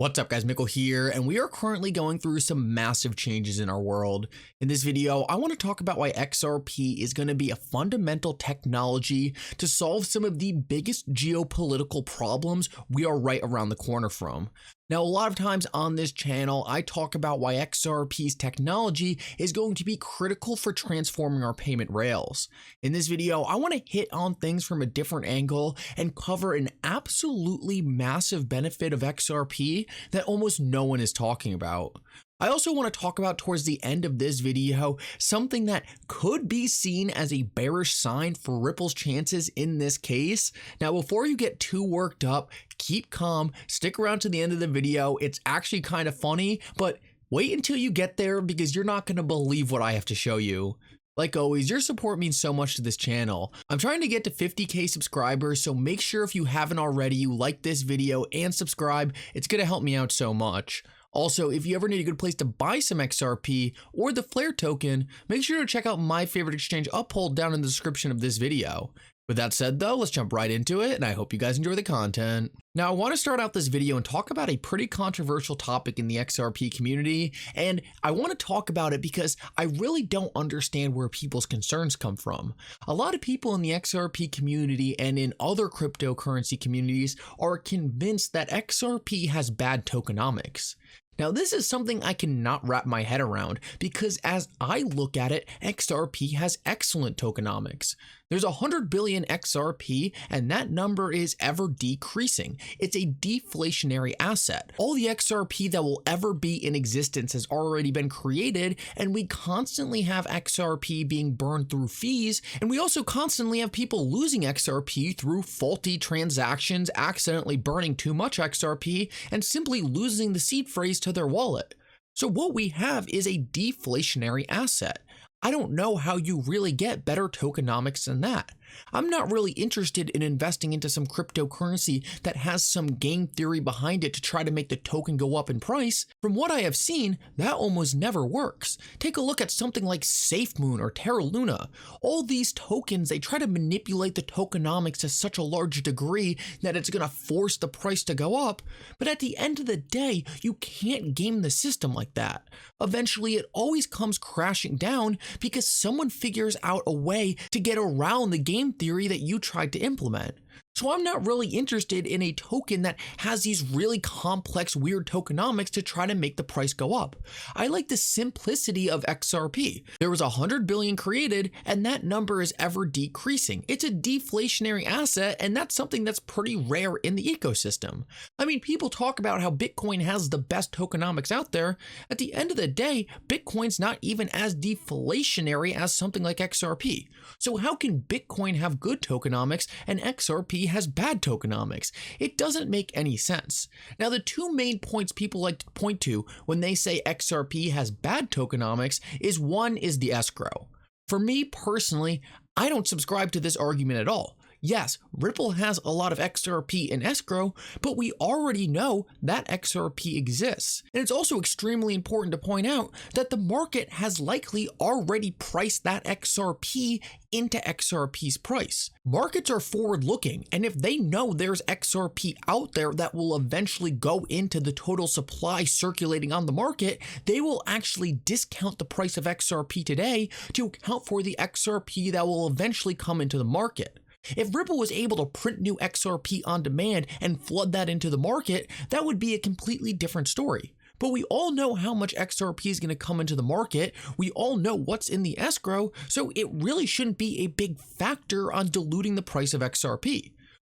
What's up guys, Mickle here, and we are currently going through some massive changes in our world. In this video, I want to talk about why XRP is going to be a fundamental technology to solve some of the biggest geopolitical problems we are right around the corner from. Now, a lot of times on this channel, I talk about why XRP's technology is going to be critical for transforming our payment rails. In this video, I want to hit on things from a different angle and cover an absolutely massive benefit of XRP that almost no one is talking about. I also want to talk about towards the end of this video something that could be seen as a bearish sign for Ripple's chances in this case. Now, before you get too worked up, keep calm, stick around to the end of the video. It's actually kind of funny, but wait until you get there because you're not going to believe what I have to show you. Like always, your support means so much to this channel. I'm trying to get to 50k subscribers, so make sure if you haven't already, you like this video and subscribe. It's going to help me out so much. Also, if you ever need a good place to buy some XRP or the Flare token, make sure to check out my favorite exchange Uphold down in the description of this video. With that said though, let's jump right into it, and I hope you guys enjoy the content. Now, I want to start out this video and talk about a pretty controversial topic in the XRP community, and I want to talk about it because I really don't understand where people's concerns come from. A lot of people in the XRP community and in other cryptocurrency communities are convinced that XRP has bad tokenomics. Now, this is something I cannot wrap my head around because as I look at it, XRP has excellent tokenomics. There's 100 billion XRP and that number is ever decreasing. It's a deflationary asset. All the XRP that will ever be in existence has already been created, and we constantly have XRP being burned through fees, and we also constantly have people losing XRP through faulty transactions, accidentally burning too much XRP, and simply losing the seed phrase to their wallet. So what we have is a deflationary asset. I don't know how you really get better tokenomics than that. I'm not really interested in investing into some cryptocurrency that has some game theory behind it to try to make the token go up in price. From what I have seen, that almost never works. Take a look at something like SafeMoon or Terra Luna. All these tokens, they try to manipulate the tokenomics to such a large degree that it's going to force the price to go up. But at the end of the day, you can't game the system like that. Eventually, it always comes crashing down because someone figures out a way to get around the game theory that you tried to implement. So I'm not really interested in a token that has these really complex, weird tokenomics to try to make the price go up. I like the simplicity of XRP. There was 100 billion created and that number is ever decreasing. It's a deflationary asset, and that's something that's pretty rare in the ecosystem. I mean, people talk about how Bitcoin has the best tokenomics out there. At the end of the day, Bitcoin's not even as deflationary as something like XRP. So how can Bitcoin have good tokenomics and XRP has bad tokenomics? It doesn't make any sense. Now, the two main points people like to point to when they say XRP has bad tokenomics is one is the escrow. For me personally, I don't subscribe to this argument at all. Yes, Ripple has a lot of XRP in escrow, but we already know that XRP exists. And it's also extremely important to point out that the market has likely already priced that XRP into XRP's price. Markets are forward-looking, and if they know there's XRP out there that will eventually go into the total supply circulating on the market, they will actually discount the price of XRP today to account for the XRP that will eventually come into the market. If Ripple was able to print new XRP on demand and flood that into the market, that would be a completely different story. But we all know how much XRP is going to come into the market. We all know what's in the escrow, so it really shouldn't be a big factor on diluting the price of XRP.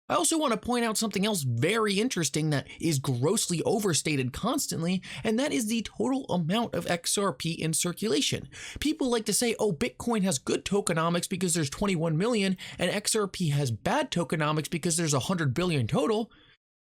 I also want to point out something else very interesting that is grossly overstated constantly, and that is the total amount of XRP in circulation. People like to say, oh, Bitcoin has good tokenomics because there's 21 million, and XRP has bad tokenomics because there's 100 billion total.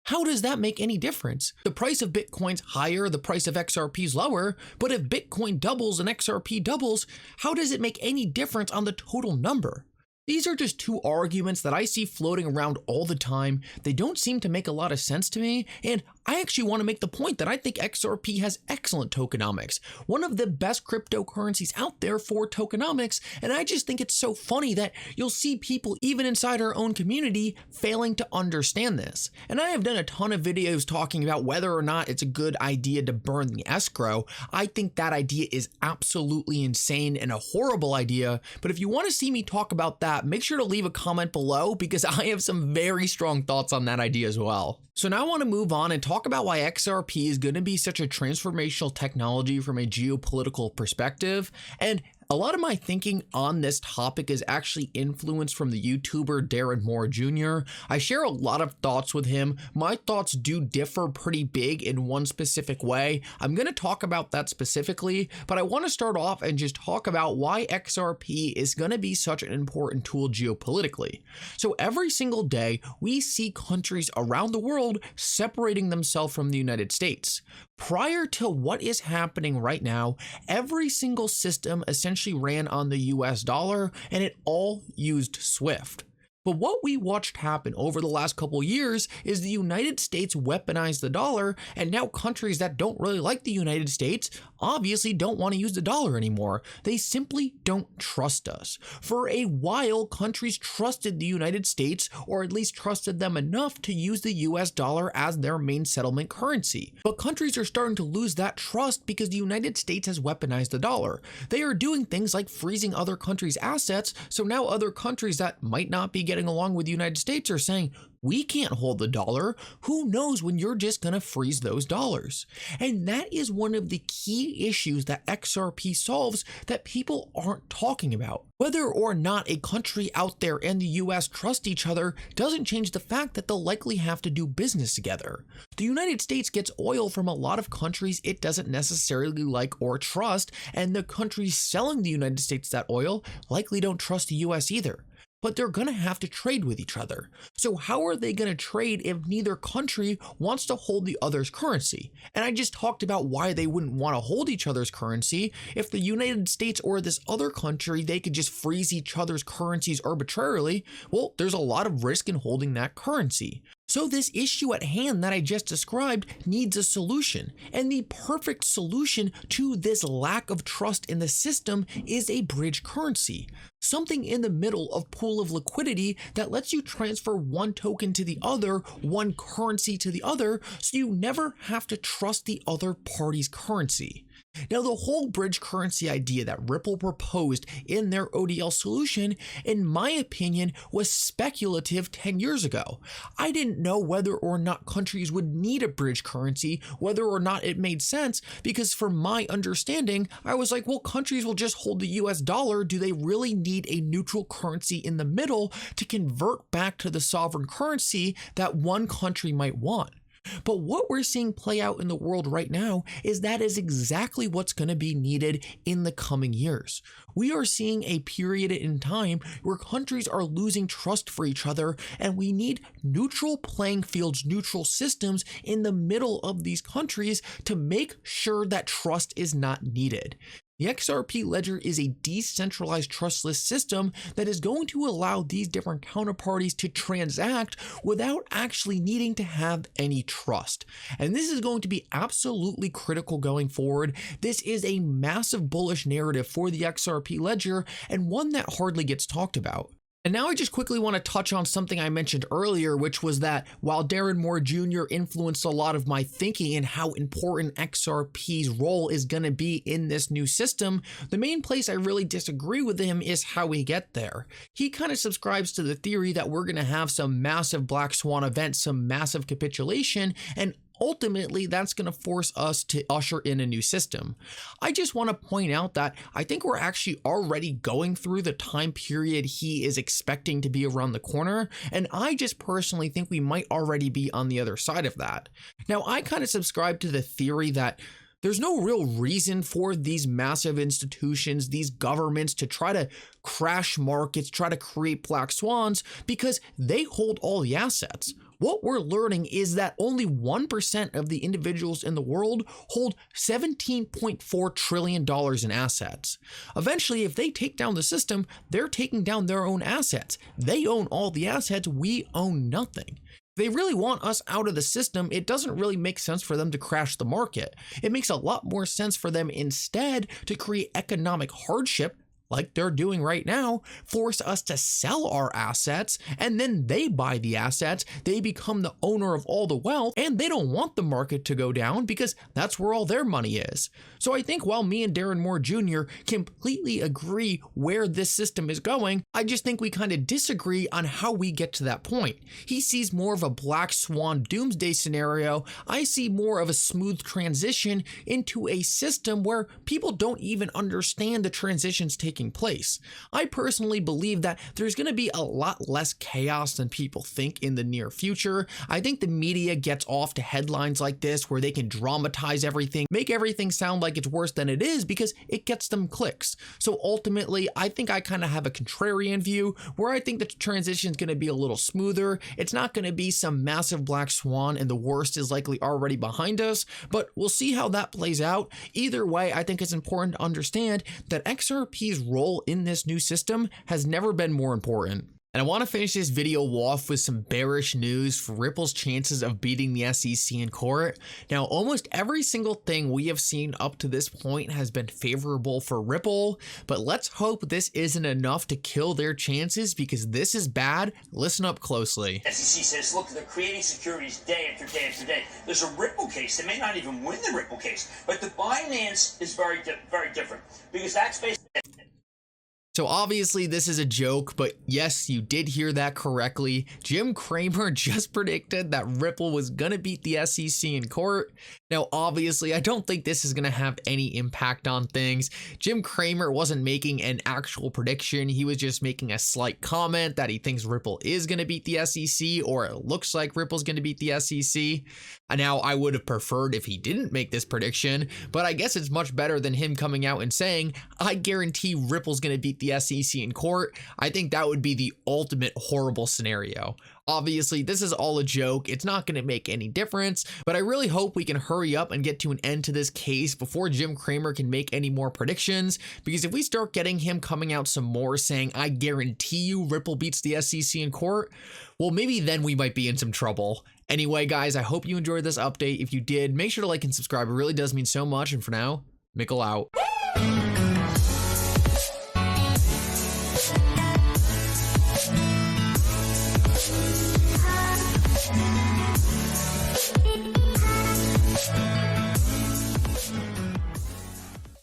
How does that make any difference? The price of Bitcoin's higher, the price of XRP's lower, but if Bitcoin doubles and XRP doubles, how does it make any difference on the total number? These are just two arguments that I see floating around all the time. They don't seem to make a lot of sense to me, and I actually want to make the point that I think XRP has excellent tokenomics, one of the best cryptocurrencies out there for tokenomics, and I just think it's so funny that you'll see people even inside our own community failing to understand this. And I have done a ton of videos talking about whether or not it's a good idea to burn the escrow. I think that idea is absolutely insane and a horrible idea, but if you want to see me talk about that, make sure to leave a comment below because I have some very strong thoughts on that idea as well. So now I want to move on and talk about why XRP is going to be such a transformational technology from a geopolitical perspective. And a lot of my thinking on this topic is actually influenced from the YouTuber Darren Moore Jr. I share a lot of thoughts with him. My thoughts do differ pretty big in one specific way. I'm going to talk about that specifically, but I want to start off and just talk about why XRP is going to be such an important tool geopolitically. So every single day, we see countries around the world separating themselves from the United States. Prior to what is happening right now, every single system essentially ran on the US dollar and it all used SWIFT. But what we watched happen over the last couple years is the United States weaponized the dollar, and now countries that don't really like the United States obviously don't want to use the dollar anymore. They simply don't trust us. For a while, countries trusted the United States, or at least trusted them enough to use the US dollar as their main settlement currency. But countries are starting to lose that trust because the United States has weaponized the dollar. They are doing things like freezing other countries' assets, so now other countries that might not be getting along with the United States are saying, we can't hold the dollar. Who knows when you're just going to freeze those dollars? And that is one of the key issues that XRP solves that people aren't talking about. Whether or not a country out there and the US trust each other doesn't change the fact that they'll likely have to do business together. The United States gets oil from a lot of countries it doesn't necessarily like or trust, and the countries selling the United States that oil likely don't trust the US either. But they're going to have to trade with each other. So how are they going to trade if neither country wants to hold the other's currency? And I just talked about why they wouldn't want to hold each other's currency. If the United States or this other country, they could just freeze each other's currencies arbitrarily, well, there's a lot of risk in holding that currency. So this issue at hand that I just described needs a solution, and the perfect solution to this lack of trust in the system is a bridge currency. Something in the middle of pool of liquidity that lets you transfer one token to the other, one currency to the other, so you never have to trust the other party's currency. Now, the whole bridge currency idea that Ripple proposed in their ODL solution, in my opinion, was speculative 10 years ago. I didn't know whether or not countries would need a bridge currency, whether or not it made sense, because from my understanding, I was like, well, countries will just hold the US dollar. Do they really need a neutral currency in the middle to convert back to the sovereign currency that one country might want? But what we're seeing play out in the world right now is that is exactly what's going to be needed in the coming years. We are seeing a period in time where countries are losing trust for each other, and we need neutral playing fields, neutral systems in the middle of these countries to make sure that trust is not needed. The XRP ledger is a decentralized trustless system that is going to allow these different counterparties to transact without actually needing to have any trust. And this is going to be absolutely critical going forward. This is a massive bullish narrative for the XRP ledger and one that hardly gets talked about. And now I just quickly want to touch on something I mentioned earlier, which was that while Darren Moore Jr. influenced a lot of my thinking and how important XRP's role is going to be in this new system, the main place I really disagree with him is how we get there. He kind of subscribes to the theory that we're going to have some massive Black Swan event, some massive capitulation, and ultimately, that's going to force us to usher in a new system. I just want to point out that I think we're actually already going through the time period he is expecting to be around the corner, and I just personally think we might already be on the other side of that. Now, I kind of subscribe to the theory that there's no real reason for these massive institutions, these governments to try to crash markets, try to create black swans, because they hold all the assets. what we're learning is that only 1% of the individuals in the world hold $17.4 trillion in assets. Eventually, if they take down the system, they're taking down their own assets. They own all the assets, we own nothing. If they really want us out of the system, it doesn't really make sense for them to crash the market. It makes a lot more sense for them instead to create economic hardship, like they're doing right now, force us to sell our assets, and then they buy the assets, they become the owner of all the wealth, and they don't want the market to go down because that's where all their money is. So I think while me and Darren Moore Jr. completely agree where this system is going, I just think we kind of disagree on how we get to that point. He sees more of a black swan doomsday scenario. I see more of a smooth transition into a system where people don't even understand the transitions taking place. I personally believe that there's going to be a lot less chaos than people think in the near future. I think the media gets off to headlines like this where they can dramatize everything, make everything sound like it's worse than it is because it gets them clicks. So ultimately, I think I kind of have a contrarian view where I think the transition is going to be a little smoother. It's not going to be some massive black swan and the worst is likely already behind us, but we'll see how that plays out. Either way, I think it's important to understand that XRP's role in this new system has never been more important. And I want to finish this video off with some bearish news for Ripple's chances of beating the SEC in court. Now, almost every single thing we have seen up to this point has been favorable for Ripple, but let's hope this isn't enough to kill their chances because this is bad. Listen up closely. SEC says, look, they're creating securities day after day after day. There's a Ripple case. They may not even win the Ripple case, but the Binance is very different because that's basically... So obviously this is a joke, but yes, you did hear that correctly. Jim Cramer just predicted that Ripple was gonna beat the SEC in court. Now, obviously, I don't think this is gonna have any impact on things. Jim Cramer wasn't making an actual prediction. He was just making a slight comment that he thinks Ripple is gonna beat the SEC, or it looks like Ripple's gonna beat the SEC. And now I would have preferred if he didn't make this prediction, but I guess it's much better than him coming out and saying, I guarantee Ripple's gonna beat the SEC in court. I think that would be the ultimate horrible scenario. Obviously, this is all a joke. It's not going to make any difference, but I really hope we can hurry up and get to an end to this case before Jim Cramer can make any more predictions, because if we start getting him coming out some more saying, I guarantee you Ripple beats the SEC in court, well, maybe then we might be in some trouble. Anyway, guys, I hope you enjoyed this update. If you did, make sure to like and subscribe. It really does mean so much. And for now, Mickle out.